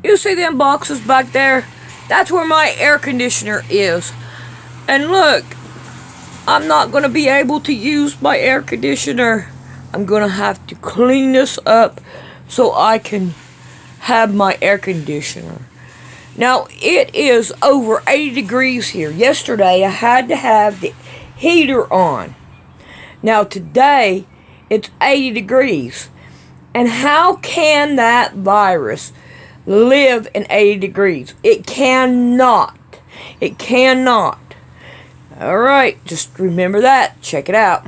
You see them boxes back there? That's where my air conditioner is. And look, I'm not going to be able to use my air conditioner. I'm going to have to clean this up so I can have my air conditioner. Now, it is over 80 degrees here. Yesterday, I had to have the heater on. Now, today, it's 80 degrees. And how can that virus live in 80 degrees? It cannot. It cannot. Alright, just remember that. Check it out.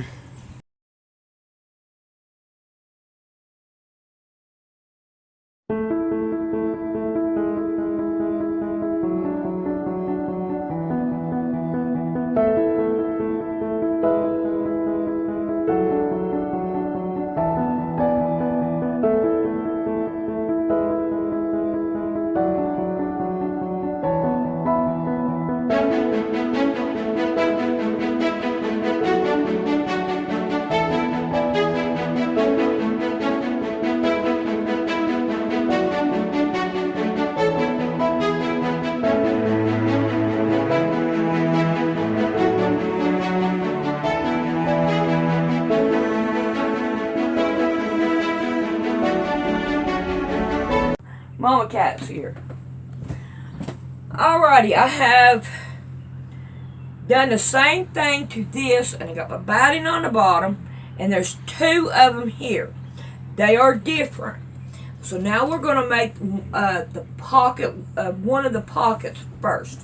Mama Cat's here. Alrighty, I have done the same thing to this, and I got my batting on the bottom, and there's two of them here. They are different. So now we're going to make the pocket, one of the pockets first.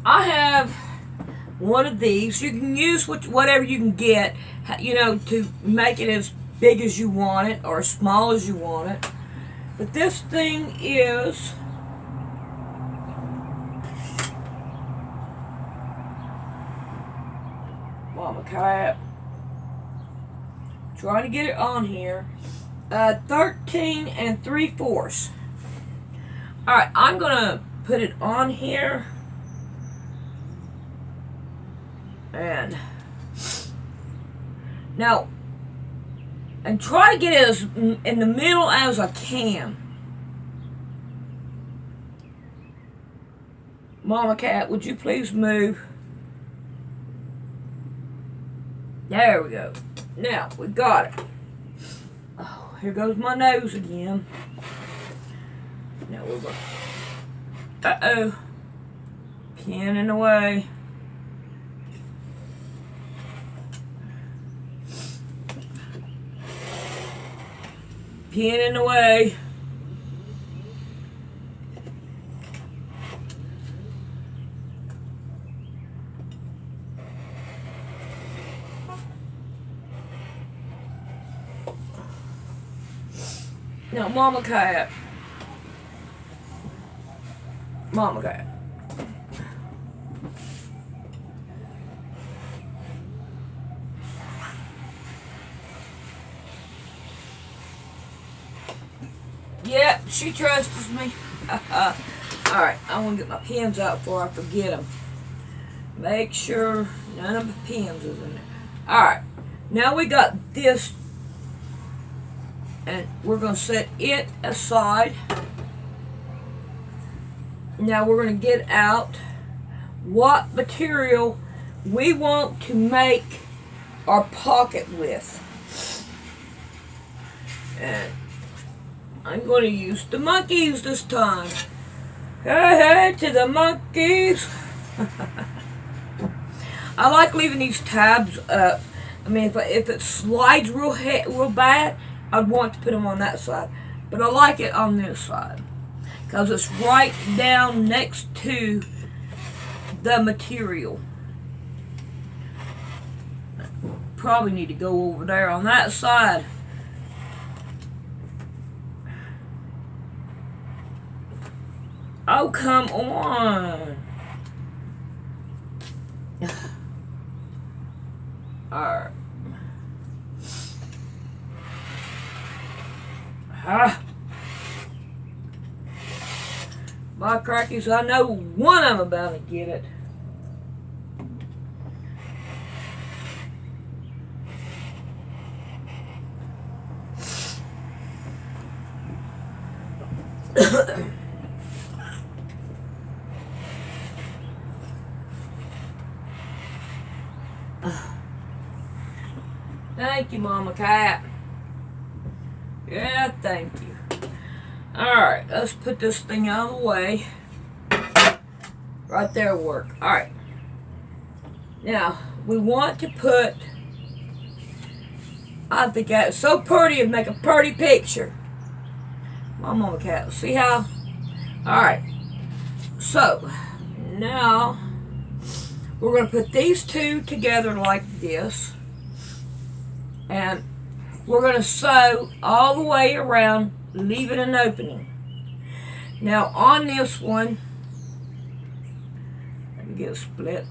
I have one of these. You can use whatever you can get, to make it as big as you want it or as small as you want it. But this thing is Mama Cat. Trying to get it on here. 13 3/4. Alright, I'm gonna put it on here. And now, and try to get it as in the middle as I can. Mama Cat, would you please move? There we go. Now, we got it. Oh, here goes my nose again. Now we're going. Uh-oh. Pin in the way. Pin in the way. Now, Mama Cat. Mama Cat. Yep, she trusts me. Alright, I want to get my pins out before I forget them. Make sure none of the pins is in there. Alright, now we got this, and we're going to set it aside. Now we're going to get out what material we want to make our pocket with. And I'm going to use the monkeys this time. Hey, to the monkeys. I like leaving these tabs up. I mean, if it slides real bad, I'd want to put them on that side. But I like it on this side, because it's right down next to the material. Probably need to go over there on that side. Oh, come on. Alright. My crackies, I know one of them about to get it. Thank you, Mama Cat. Yeah, thank you. Alright, let's put this thing out of the way. Right there will work. Alright. Now, we want to put... I think that's so pretty, it'd make a pretty picture. My Mama Cat, see how? Alright. So, now, we're going to put these two together like this. And we're going to sew all the way around, leaving an opening. Now on this one, let me get it split.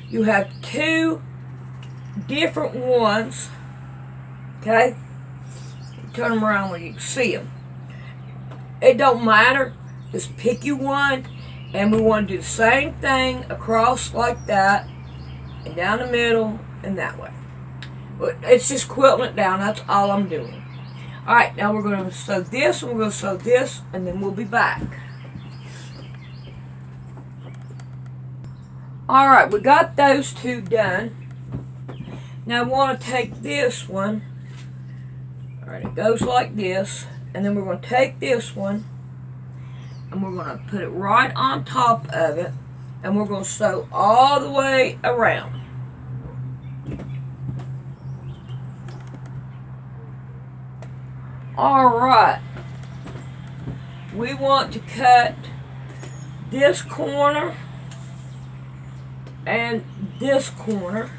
You have two different ones. Okay? Turn them around where you can see them. It don't matter. Just pick you one. And we want to do the same thing across like that. And down the middle and that way. It's just quilting it down. That's all I'm doing. Alright, now we're going to sew this, and we're going to sew this, and then we'll be back. Alright, we got those two done. Now I want to take this one. Alright, it goes like this. And then we're going to take this one, and we're going to put it right on top of it. And we're going to sew all the way around. Alright, we want to cut this corner and this corner.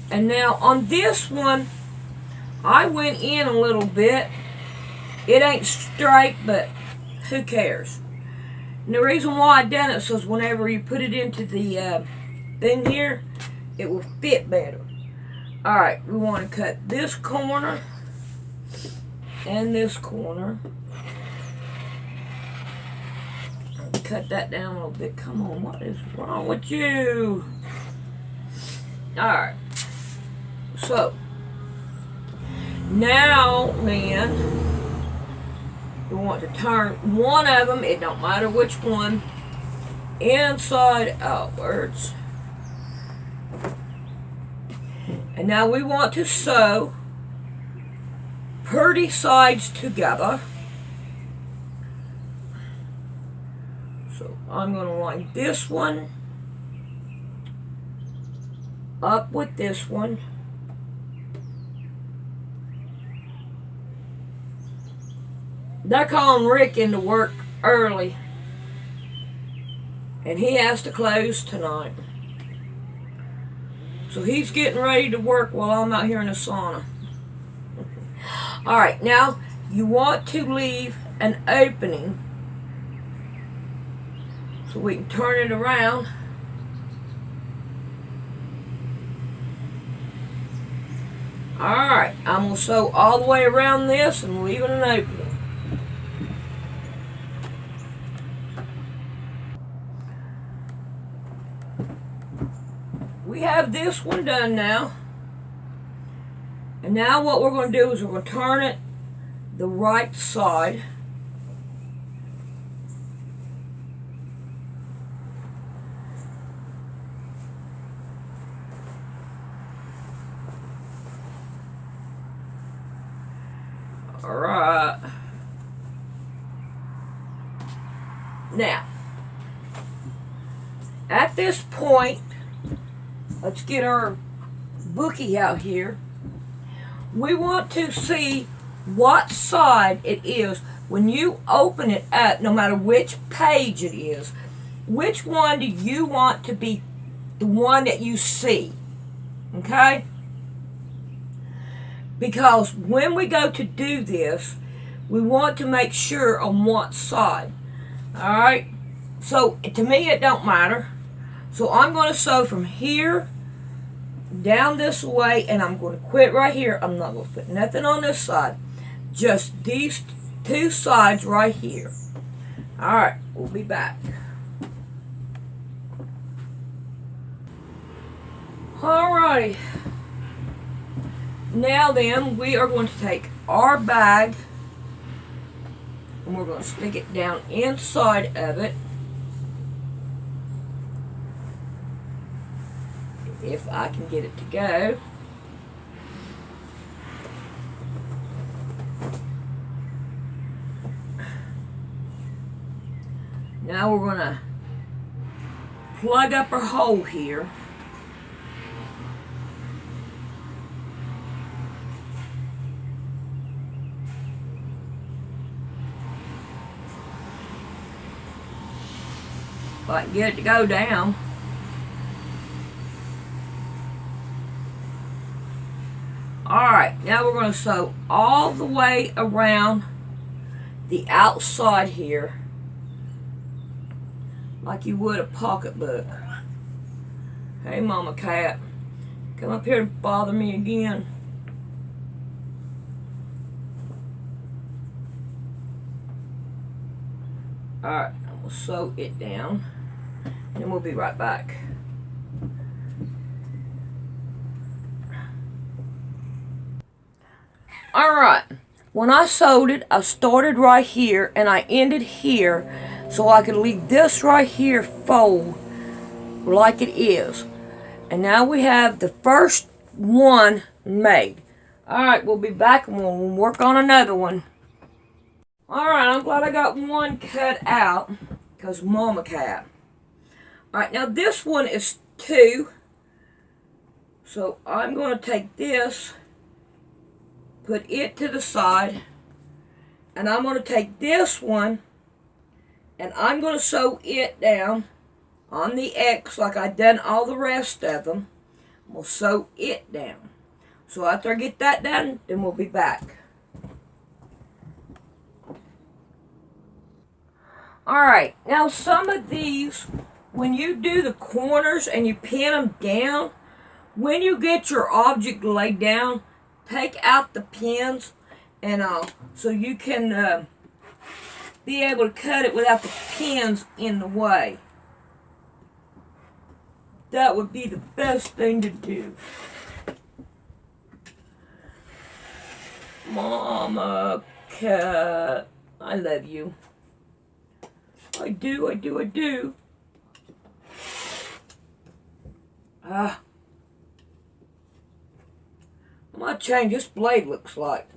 And now on this one, I went in a little bit. It ain't straight, but who cares? And the reason why I done it is because whenever you put it into the thing here, it will fit better. Alright, we want to cut this corner and this corner. Cut that down a little bit. Come on, what is wrong with you? Alright. So, now then, we want to turn one of them, it don't matter which one, inside outwards. And now we want to sew pretty sides together. So I'm going to line this one up with this one. They're calling Rick into work early, and he has to close tonight. So he's getting ready to work while I'm out here in the sauna. Alright, now you want to leave an opening so we can turn it around. Alright, I'm going to sew all the way around this and leave it an opening. We have this one done now. And now what we're going to do is we're going to turn it the right side. Alright. Now, at this point, let's get our bookie out here. We want to see what side it is when you open it up, no matter which page it is. Which one do you want to be the one that you see? Okay? Because when we go to do this, we want to make sure on what side. Alright? So, to me it don't matter. So I'm going to sew from here down this way, and I'm going to quit right here. I'm not going to put nothing on this side. Just these two sides right here. Alright, we'll be back. Alright. Now then, we are going to take our bag And we're going to stick it down inside of it. If I can get it to go. Now we're going to plug up our hole here. If I can get it to go down. Alright, now we're going to sew all the way around the outside here, like you would a pocketbook. Hey, Mama Cat, come up here and bother me again. Alright, we'll sew it down, and then we'll be right back. Alright, when I sewed it, I started right here and I ended here so I could leave this right here fold like it is. And now we have the first one made. Alright, we'll be back and we'll work on another one. Alright, I'm glad I got one cut out because Mama Cat. Alright, now this one is 2. So I'm going to take this, put it to the side, and I'm going to take this one and I'm going to sew it down on the X like I've done all the rest of them. We'll sew it down. So after I get that done, then we'll be back. Alright, now some of these, when you do the corners and you pin them down, when you get your object laid down, take out the pins and so you can be able to cut it without the pins in the way. That would be the best thing to do. Mama Cat, I love you. I do, I do, I do. I'm gonna change this blade looks like.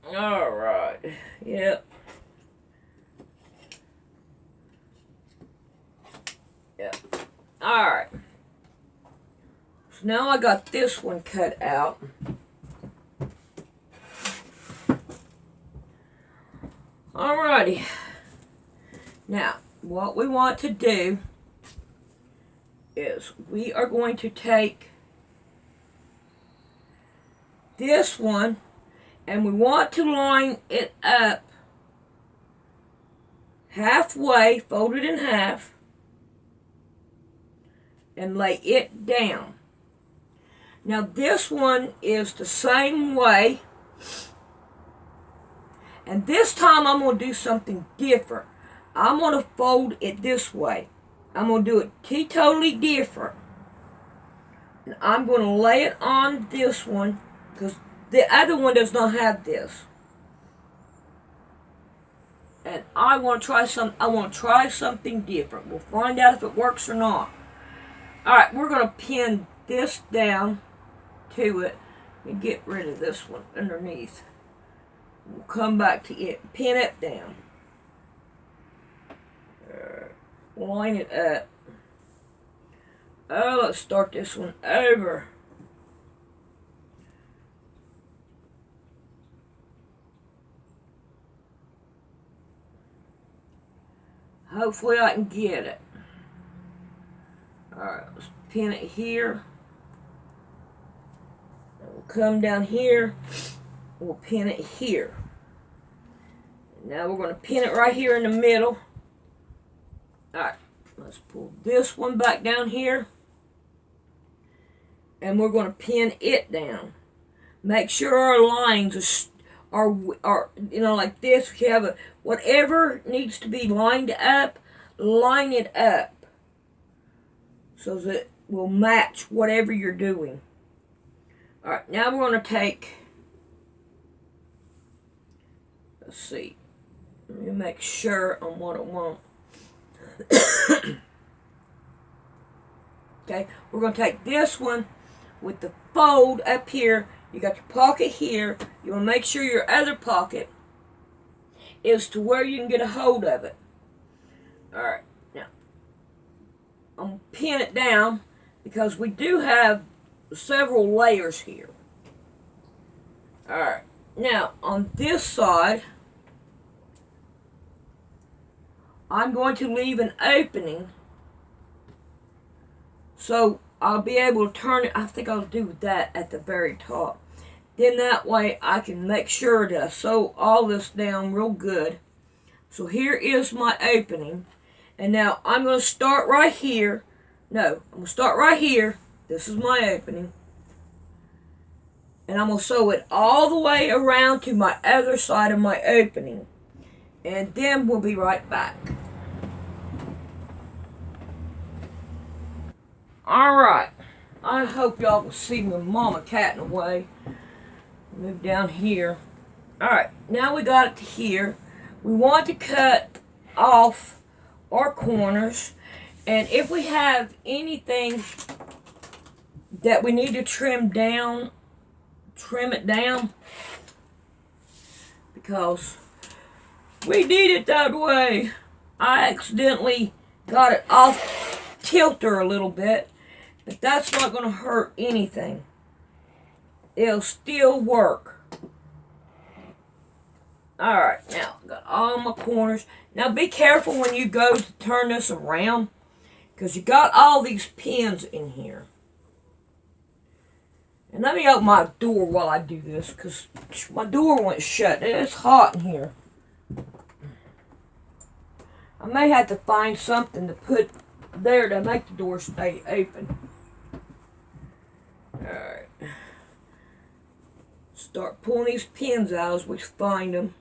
Alright. Yep. Yep. Alright. So now I got this one cut out. Alrighty. Now, what we want to do is we are going to take this one and we want to line it up halfway, fold it in half, and lay it down. Now this one is the same way, and this time I'm going to do something different. I'm going to fold it this way. I'm going to do it totally different. And I'm going to lay it on this one because the other one does not have this. And I want to try something different. We'll find out if it works or not. Alright, we're going to pin this down to it and get rid of this one underneath. We'll come back to it. Pin it down. Line it up. Oh, let's start this one over. Hopefully I can get it. Alright, let's pin it here. And we'll come down here. We'll pin it here. Now we're going to pin it right here in the middle. Alright, let's pull this one back down here. And we're going to pin it down. Make sure our lines are you know, like this. We have whatever needs to be lined up, line it up. So that it will match whatever you're doing. Alright, now we're going to take Let's see. Let me make sure on what I want. Okay, we're going to take this one with the fold up here. You got your pocket here. You want to make sure your other pocket is to where you can get a hold of it. Alright, now I'm going to pin it down because we do have several layers here. Alright, now on this side, I'm going to leave an opening so I'll be able to turn it. I think I'll do that at the very top. Then that way I can make sure that I sew all this down real good. So here is my opening. And now I'm going to start right here. No, I'm going to start right here. This is my opening. And I'm going to sew it all the way around to my other side of my opening. And then we'll be right back. Alright, I hope y'all can see my mama catting away. Move down here. Alright, now we got it to here. We want to cut off our corners. And if we have anything that we need to trim down, trim it down. Because we need it that way. I accidentally got it off kilter a little bit. But that's not going to hurt anything. It'll still work. Alright, now I got all my corners. Now be careful when you go to turn this around, because you got all these pins in here. And let me open my door while I do this, because my door went shut. It's hot in here. I may have to find something to put there to make the door stay open. Alright. Start pulling these pins out as we find them.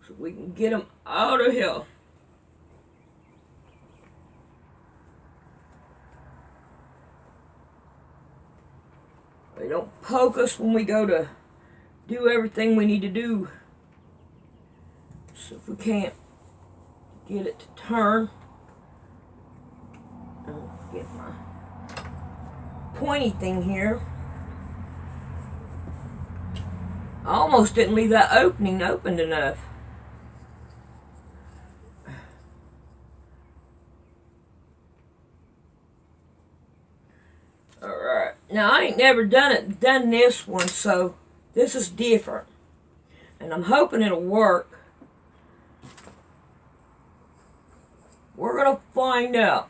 So we can get them out of here. They don't poke us when we go to do everything we need to do. So if we can't get it to turn, I'll get my pointy thing here. I almost didn't leave that opening open enough. Alright, now I ain't never done this one, so this is different. And I'm hoping it'll work. We're gonna find out.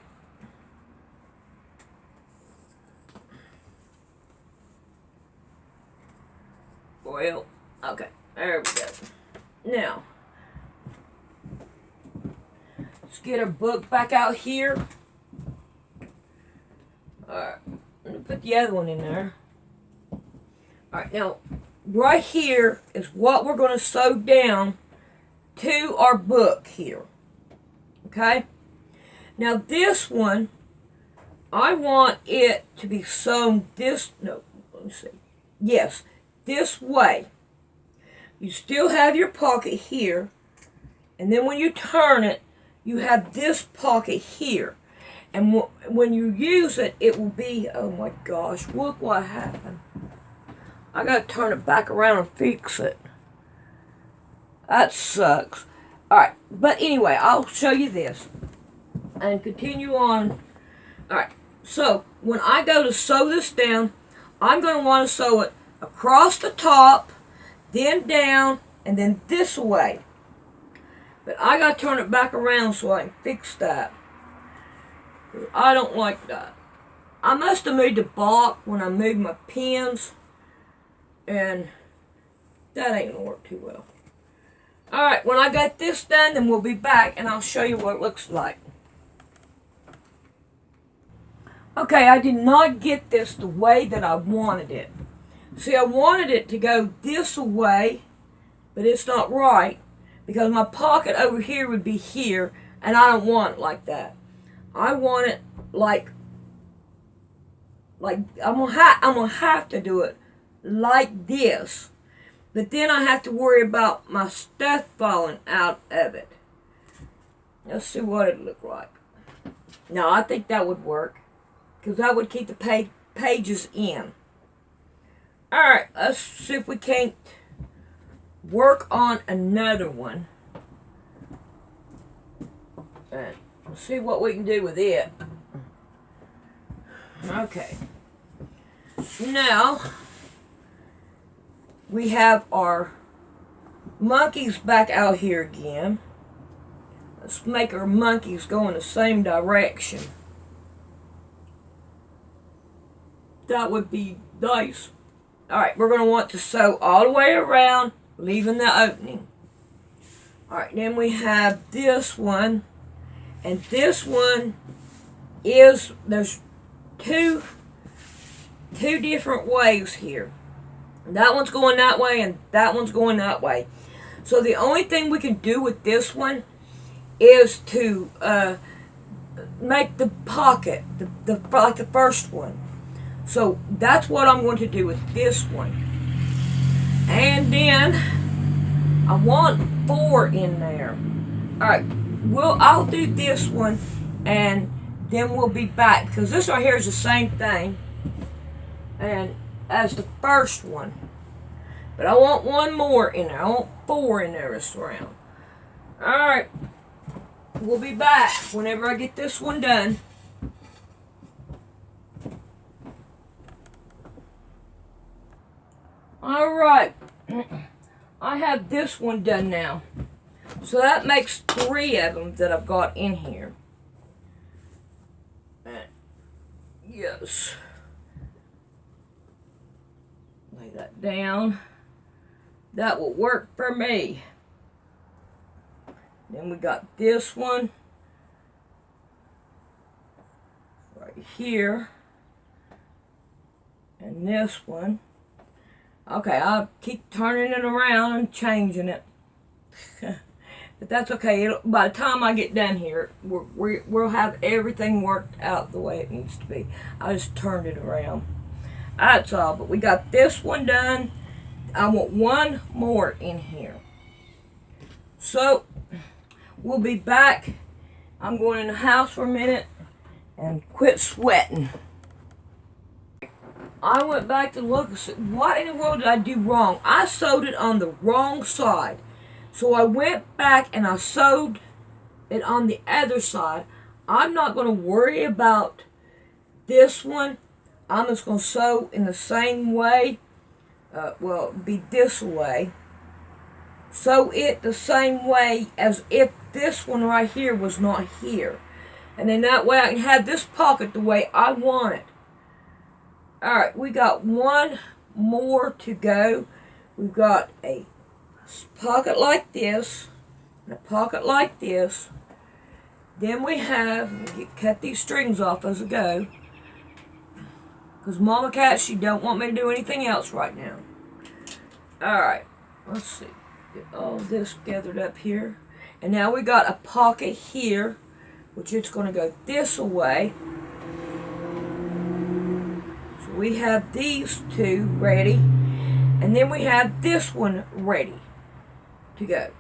Well, okay, there we go. Now, let's get our book back out here. Alright, let me put the other one in there. Alright, now, right here is what we're going to sew down to our book here. Okay? Now, this one, I want it to be sewn let me see. Yes, this way. You still have your pocket here, and then when you turn it, you have this pocket here. And when you use it, it will be, oh my gosh, look what happened. I gotta turn it back around and fix it. That sucks. Alright, but anyway, I'll show you this. And continue on. Alright, so when I go to sew this down, I'm going to want to sew it across the top, then down, and then this way. But I got to turn it back around so I can fix that. I don't like that. I must have moved the block when I moved my pins, and that ain't going to work too well. Alright, when I got this done, then we'll be back and I'll show you what it looks like. Okay, I did not get this the way that I wanted it. See, I wanted it to go this way, but it's not right, because my pocket over here would be here, and I don't want it like that. I want it like I'm gonna have to do it like this. But then I have to worry about my stuff falling out of it. Let's see what it looked like. No, I think that would work, because that would keep the pages in. Alright, let's see if we can't work on another one. And let's see what we can do with it. Okay. Now, we have our monkeys back out here again. Let's make our monkeys go in the same direction. That would be nice. Alright, we're going to want to sew all the way around, leaving the opening. Alright, then we have this one. And this one is, there's two different ways here. That one's going that way and that one's going that way. So the only thing we can do with this one is to make the pocket, like the first one. So that's what I'm going to do with this one. And then I want 4 in there. Alright, I'll do this one and then we'll be back, because this right here is the same thing and as the first one. But I want 1 more in there. I want 4 in there this round. Alright. We'll be back whenever I get this one done. Alright. I have this one done now. So that makes 3 of them that I've got in here. Yes. Lay that down. That will work for me. Then we got this one right here. And this one. Okay, I'll keep turning it around and changing it. But that's okay. By the time I get done here, we'll have everything worked out the way it needs to be. I just turned it around. That's all. But we got this one done. I want 1 more in here. So, we'll be back. I'm going in the house for a minute and quit sweating. I went back to look and said, what in the world did I do wrong? I sewed it on the wrong side. So I went back and I sewed it on the other side. I'm not going to worry about this one. I'm just going to sew in the same way. Well, it'd be this way. Sew it the same way as if this one right here was not here. And then that way I can have this pocket the way I want it. Alright, we got 1 more to go. We've got a pocket like this, and a pocket like this. Then we have, cut these strings off as I go, because Mama Cat, she don't want me to do anything else right now. Alright, let's see. Get all this gathered up here. And now we got a pocket here, which it's going to go this way. So we have these 2 ready. And then we have this one ready to go.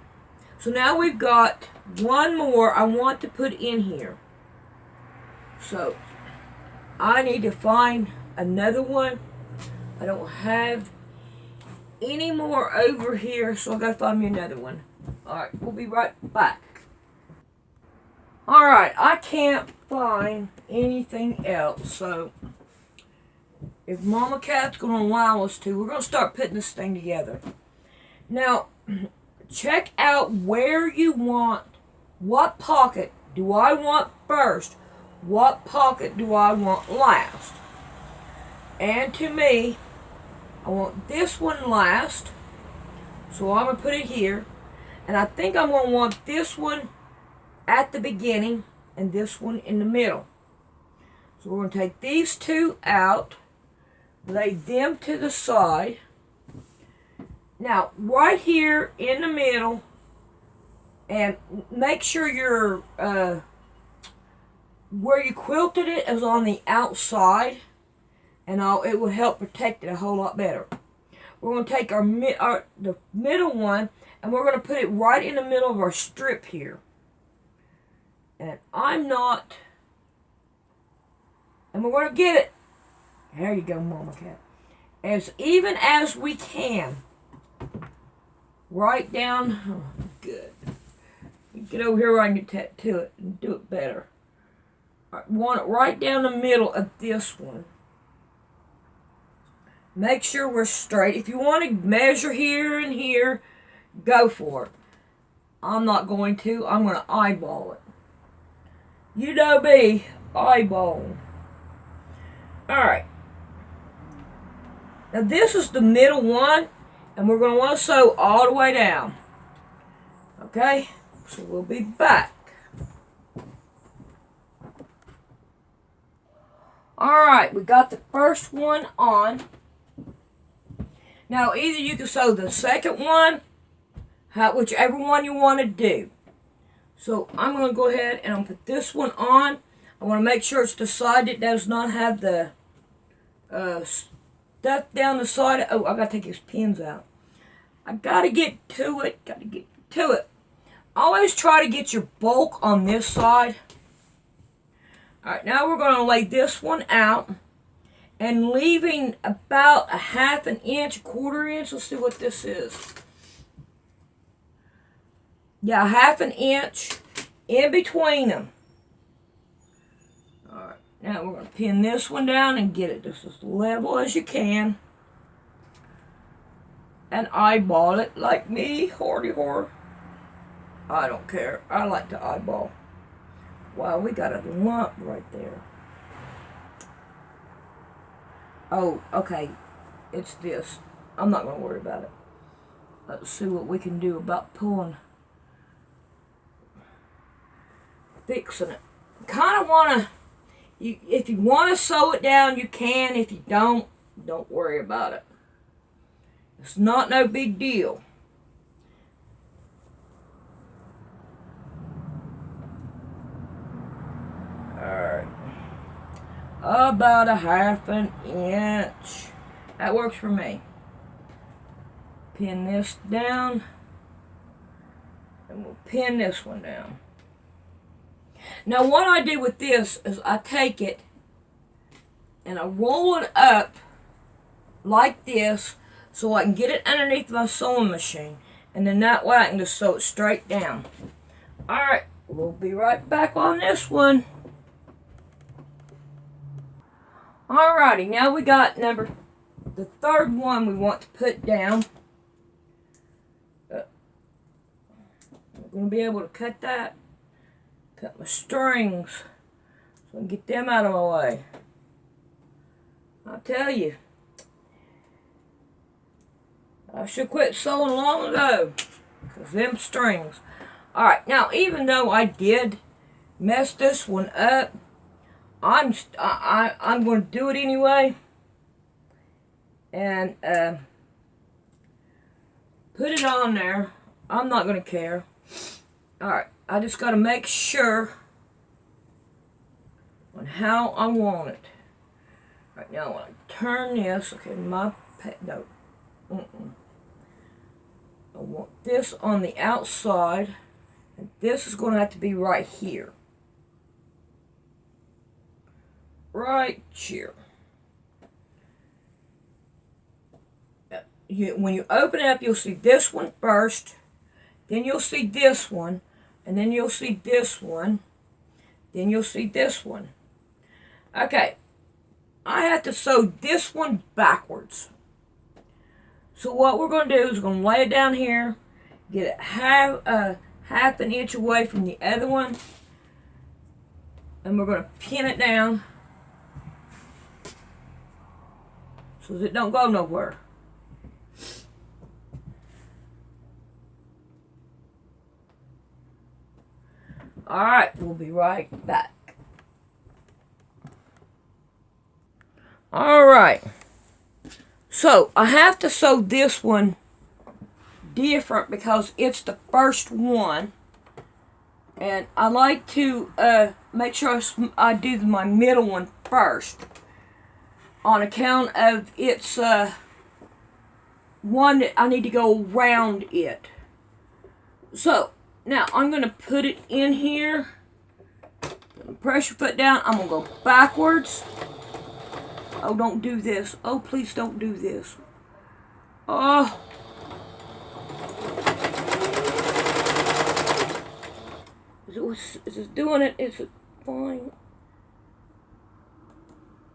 So now we've got 1 more I want to put in here. So I need to find another one. I don't have any more over here, so I gotta find me another one. Alright, we'll be right back. Alright, I can't find anything else, so if Mama Cat's gonna allow us to, we're gonna start putting this thing together. Now, check out where you want, what pocket do I want first, what pocket do I want last. And to me, I want this one last, so I'm going to put it here. And I think I'm going to want this one at the beginning and this one in the middle. So we're going to take these 2 out, lay them to the side. Now, right here in the middle, and make sure your where you quilted it is on the outside, and it will help protect it a whole lot better. we're going to take the middle one, and we're going to put it right in the middle of our strip here. And and we're going to get it. There you go, Mama Cat. As even as we can. Right down. Oh, good. Get over here where I can get to it and do it better. I want it right down the middle of this one. Make sure we're straight. If you want to measure here and here, go for it. I'm not going to. I'm going to eyeball it. You know me, eyeball. Alright. Now this is the middle one, and we're going to want to sew all the way down. Okay? So we'll be back. Alright, we got the first one on. Now either you can sew the second one, whichever one you want to do. So I'm going to go ahead and I'll put this one on. I want to make sure it's the side that does not have the stuff down the side. Oh, I got to take these pins out. I got to get to it. Always try to get your bulk on this side. Alright, now we're going to lay this one out. And leaving about a half an inch, a quarter inch. Let's see what this is. Yeah, half an inch in between them. Alright, now we're going to pin this one down and get it just as level as you can. And eyeball it like me, horty hor. I don't care. I like to eyeball. Wow, we got a lump right there. Oh, okay. It's this. I'm not going to worry about it. Let's see what we can do about fixing it. Kind of want to, if you want to sew it down, you can. If you don't worry about it. It's not no big deal. Alright. About a half an inch. That works for me. Pin this down. And we'll pin this one down. Now what I do with this is I take it and I roll it up like this so I can get it underneath my sewing machine. And then that way I can just sew it straight down. Alright, we'll be right back on this one. Alrighty, now we got the third one we want to put down. We're going to be able to cut that. Cut my strings so I can get them out of my way. I'll tell you, I should quit sewing long ago because them strings. Alright, now even though I did mess this one up, I'm going to do it anyway. And put it on there. I'm not going to care. Alright, I just got to make sure on how I want it. Right now, I want to turn this. Okay, no. I want this on the outside. And this is going to have to be right here. Right here. When you open it up, you'll see this one first. Then you'll see this one. And then you'll see this one. Then you'll see this one. Okay. I have to sew this one backwards. So what we're going to do is we're going to lay it down here. Get it half an inch away from the other one. And we're going to pin it down. So that it don't go nowhere. Alright, we'll be right back. Alright. So, I have to sew this one different because it's the first one. And I like to make sure I do my middle one first. On account of its one that I need to go around it. So, now I'm going to put it in here. Press your foot down. I'm going to go backwards. Oh, don't do this. Oh, please don't do this. Oh. Is it doing it? Is it fine?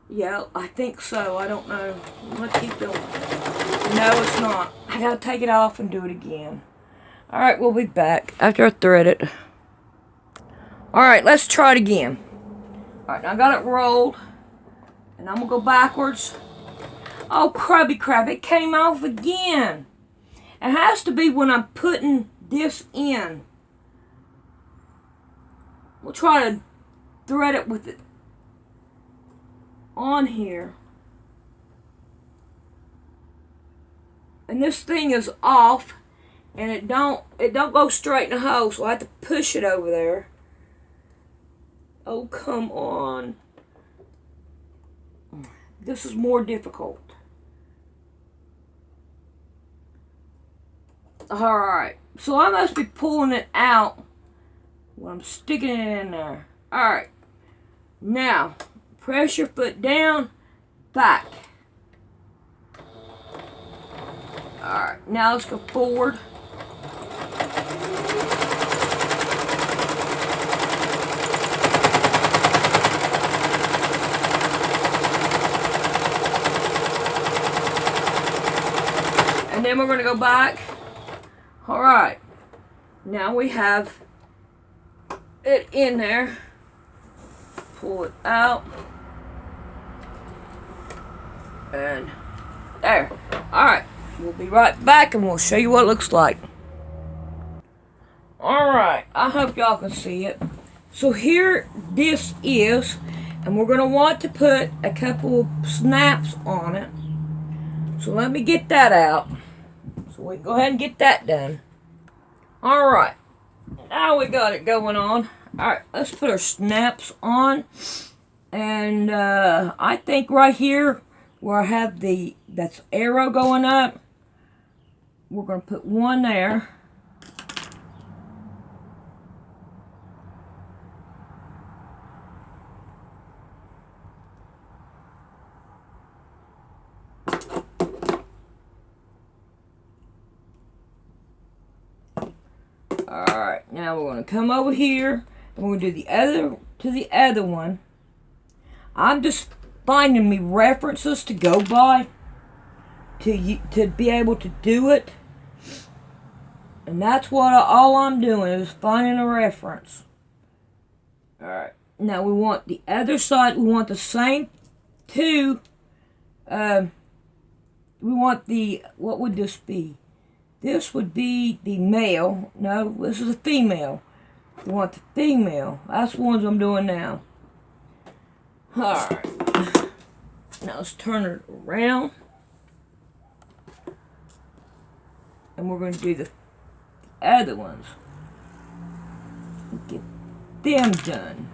Yeah, I think so. I don't know. Let's keep going. No, it's not. I gotta take it off and do it again. Alright, we'll be back after I thread it. Alright, let's try it again. Alright, now I got it rolled. And I'm gonna go backwards. Oh, crabby crap, it came off again. It has to be when I'm putting this in. We'll try to thread it with it on here. And this thing is off, and it don't go straight in the hole, so I have to push it over there. Oh, come on. This is more difficult. Alright, so I must be pulling it out when I'm sticking it in there. Alright, now press your foot down, back. Alright, now let's go forward. And then we're going to go back. Alright, now we have it in there. Pull it out. And there. Alright, we'll be right back and we'll show you what it looks like. Alright, I hope y'all can see it. So here this is, and we're going to want to put a couple of snaps on it. So let me get that out. So we can go ahead and get that done. Alright, now we got it going on. Alright, let's put our snaps on. And I think right here where I have that's arrow going up, we're going to put one there. Alright, now we're going to come over here and we're going to do the other one. I'm just finding me references to go by to be able to do it. And that's what all I'm doing is finding a reference. Alright, now we want the other side, we want the same two. We want what would this be? This would be the male. No, this is a female. We want the female. That's the ones I'm doing now. Alright. Now let's turn it around. And we're going to do the other ones. Get them done.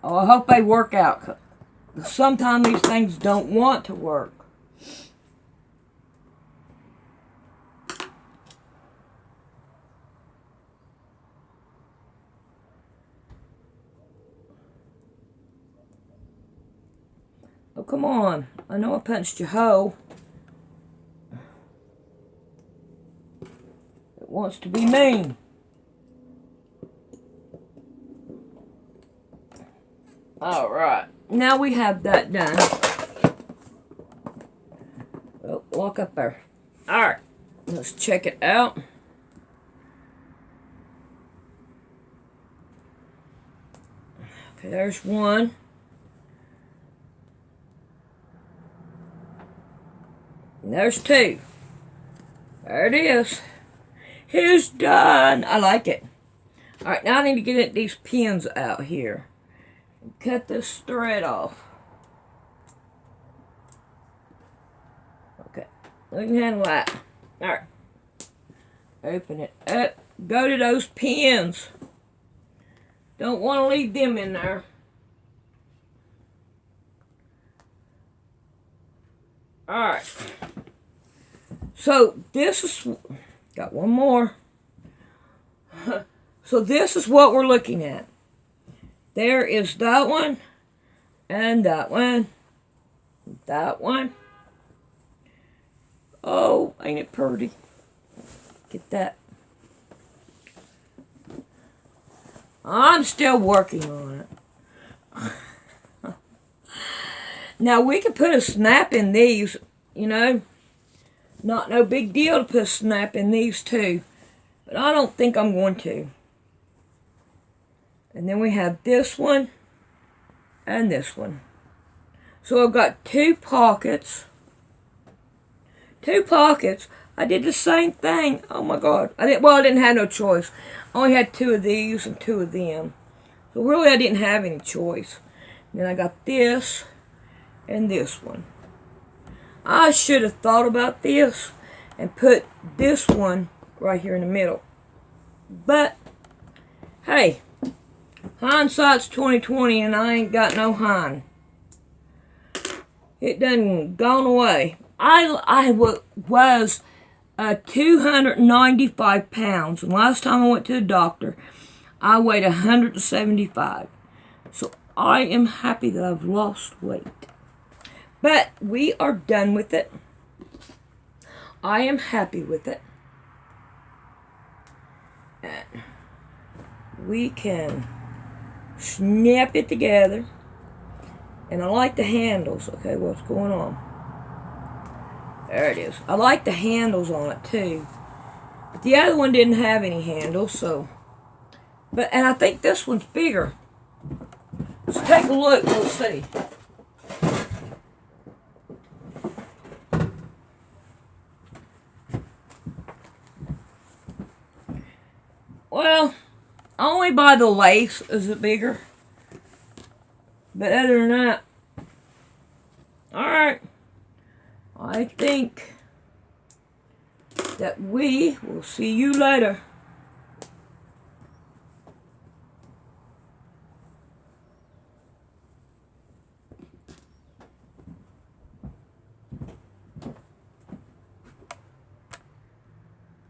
Oh, I hope they work out. Sometimes these things don't want to work. Oh, come on. I know I punched your hole. It wants to be mean. Alright, now we have that done. Well, walk up there. Alright, let's check it out. Okay, there's one. And there's two. There it is. It's done. I like it. Alright, now I need to get these pins out here. Cut this thread off. Okay, we can handle that. Alright. Open it up. go to those pins. Don't want to leave them in there. Alright. So this is, got one more. So this is what we're looking at. There is that one, and that one, that one. Oh, ain't it pretty? Get that. I'm still working on it. Now we could put a snap in these, you know. Not no big deal to put a snap in these too. But I don't think I'm going to. And then we have this one and this one. So I've got two pockets. Two pockets. I did the same thing. Oh my God. I didn't have no choice. I only had two of these and two of them. So really I didn't have any choice. And then I got this and this one. I should have thought about this and put this one right here in the middle. But, hey, hindsight's 20/20 and I ain't got no hind. It done gone away. I was 295 pounds. And last time I went to the doctor, I weighed 175. So I am happy that I've lost weight. But we are done with it. I am happy with it. And we can snap it together. And I like the handles. Okay, what's going on? There it is. I like the handles on it too. But the other one didn't have any handles, so. And I think this one's bigger. Let's take a look. We'll see. Well, only by the lace is it bigger. But other than that, alright. I think that we will see you later.